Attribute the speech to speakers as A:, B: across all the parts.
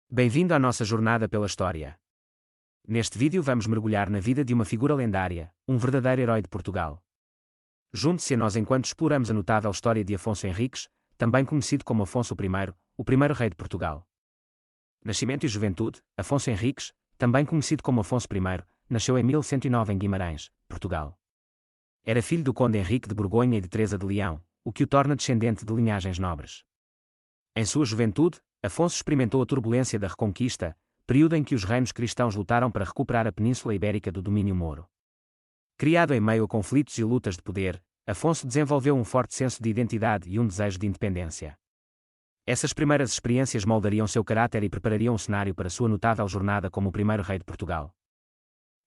A: Bem-vindo à nossa jornada pela história. Neste vídeo vamos mergulhar na vida de uma figura lendária, um verdadeiro herói de Portugal. Junte-se a nós enquanto exploramos a notável história de Afonso Henriques, também conhecido como Afonso I, o primeiro rei de Portugal. Nascimento e juventude: Afonso Henriques, também conhecido como Afonso I, nasceu em 1109 em Guimarães, Portugal. Era filho do conde Henrique de Borgonha e de Teresa de Leão, o que o torna descendente de linhagens nobres. Em sua juventude, Afonso experimentou a turbulência da Reconquista, período em que os reinos cristãos lutaram para recuperar a Península Ibérica do domínio moro. Criado em meio a conflitos e lutas de poder, Afonso desenvolveu um forte senso de identidade e um desejo de independência. Essas primeiras experiências moldariam seu caráter e preparariam o cenário para sua notável jornada como o primeiro rei de Portugal.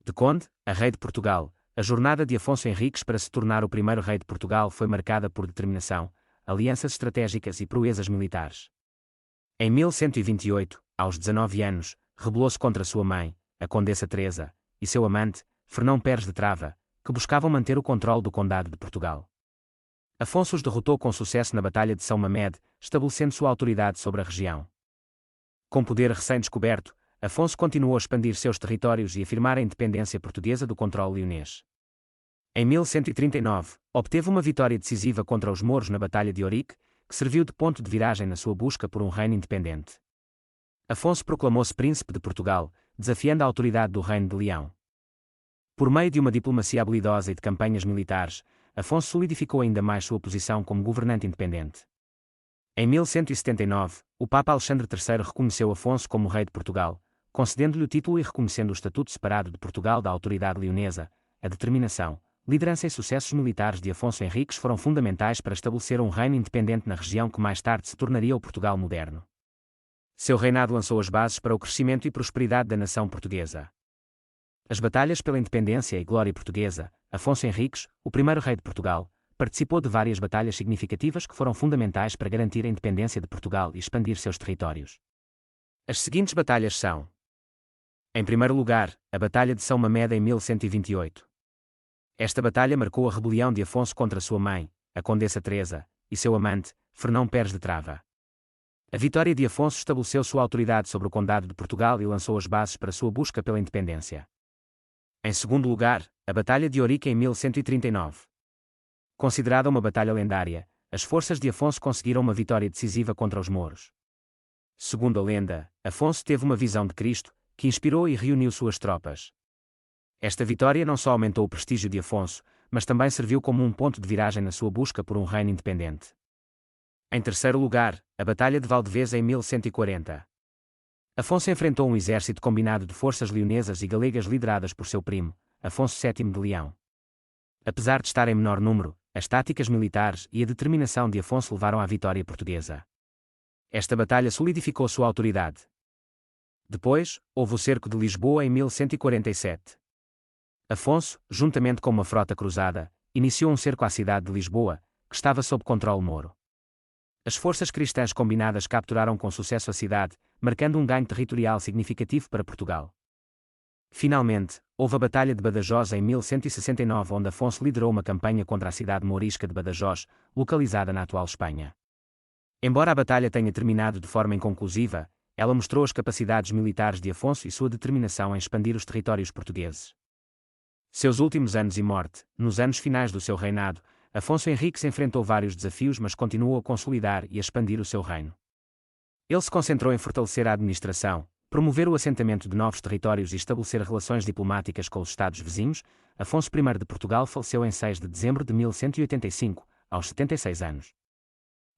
A: De conde a rei de Portugal, a jornada de Afonso Henriques para se tornar o primeiro rei de Portugal foi marcada por determinação, alianças estratégicas e proezas militares. Em 1128, aos 19 anos, rebelou-se contra sua mãe, a Condessa Teresa, e seu amante, Fernão Peres de Trava, que buscavam manter o controle do Condado de Portugal. Afonso os derrotou com sucesso na Batalha de São Mamede, estabelecendo sua autoridade sobre a região. Com poder recém-descoberto, Afonso continuou a expandir seus territórios e afirmar a independência portuguesa do controle leonês. Em 1139, obteve uma vitória decisiva contra os mouros na Batalha de Ourique, que serviu de ponto de viragem na sua busca por um reino independente. Afonso proclamou-se príncipe de Portugal, desafiando a autoridade do Reino de Leão. Por meio de uma diplomacia habilidosa e de campanhas militares, Afonso solidificou ainda mais sua posição como governante independente. Em 1179, o Papa Alexandre III reconheceu Afonso como rei de Portugal, concedendo-lhe o título e reconhecendo o estatuto separado de Portugal da autoridade leonesa. A determinação, liderança e sucessos militares de Afonso Henriques foram fundamentais para estabelecer um reino independente na região que mais tarde se tornaria o Portugal moderno. Seu reinado lançou as bases para o crescimento e prosperidade da nação portuguesa. As batalhas pela independência e glória portuguesa, Afonso Henriques, o primeiro rei de Portugal, participou de várias batalhas significativas que foram fundamentais para garantir a independência de Portugal e expandir seus territórios. As seguintes batalhas são: em primeiro lugar, a Batalha de São Mamede em 1128. Esta batalha marcou a rebelião de Afonso contra sua mãe, a Condessa Teresa, e seu amante, Fernão Peres de Trava. A vitória de Afonso estabeleceu sua autoridade sobre o Condado de Portugal e lançou as bases para sua busca pela independência. Em segundo lugar, a Batalha de Ourique em 1139. Considerada uma batalha lendária, as forças de Afonso conseguiram uma vitória decisiva contra os mouros. Segundo a lenda, Afonso teve uma visão de Cristo, que inspirou e reuniu suas tropas. Esta vitória não só aumentou o prestígio de Afonso, mas também serviu como um ponto de viragem na sua busca por um reino independente. Em terceiro lugar, a Batalha de Valdevez em 1140. Afonso enfrentou um exército combinado de forças leonesas e galegas lideradas por seu primo, Afonso VII de Leão. Apesar de estar em menor número, as táticas militares e a determinação de Afonso levaram à vitória portuguesa. Esta batalha solidificou sua autoridade. Depois, houve o cerco de Lisboa em 1147. Afonso, juntamente com uma frota cruzada, iniciou um cerco à cidade de Lisboa, que estava sob controle moro. As forças cristãs combinadas capturaram com sucesso a cidade, marcando um ganho territorial significativo para Portugal. Finalmente, houve a Batalha de Badajoz em 1169, onde Afonso liderou uma campanha contra a cidade mourisca de Badajoz, localizada na atual Espanha. Embora a batalha tenha terminado de forma inconclusiva, ela mostrou as capacidades militares de Afonso e sua determinação em expandir os territórios portugueses. Seus últimos anos e morte: nos anos finais do seu reinado, Afonso Henriques enfrentou vários desafios, mas continuou a consolidar e a expandir o seu reino. Ele se concentrou em fortalecer a administração, promover o assentamento de novos territórios e estabelecer relações diplomáticas com os Estados vizinhos. Afonso I de Portugal faleceu em 6 de dezembro de 1185, aos 76 anos.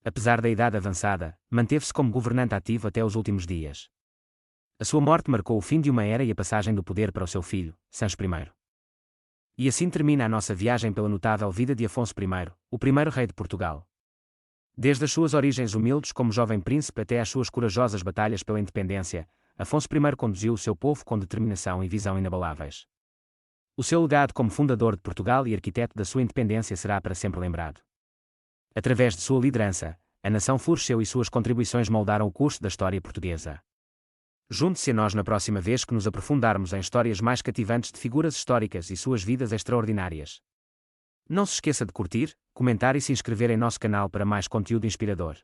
A: Apesar da idade avançada, manteve-se como governante ativo até os últimos dias. A sua morte marcou o fim de uma era e a passagem do poder para o seu filho, Sancho I. E assim termina a nossa viagem pela notável vida de Afonso I, o primeiro rei de Portugal. Desde as suas origens humildes como jovem príncipe até às suas corajosas batalhas pela independência, Afonso I conduziu o seu povo com determinação e visão inabaláveis. O seu legado como fundador de Portugal e arquiteto da sua independência será para sempre lembrado. Através de sua liderança, a nação floresceu e suas contribuições moldaram o curso da história portuguesa. Junte-se a nós na próxima vez que nos aprofundarmos em histórias mais cativantes de figuras históricas e suas vidas extraordinárias. Não se esqueça de curtir, comentar e se inscrever em nosso canal para mais conteúdo inspirador.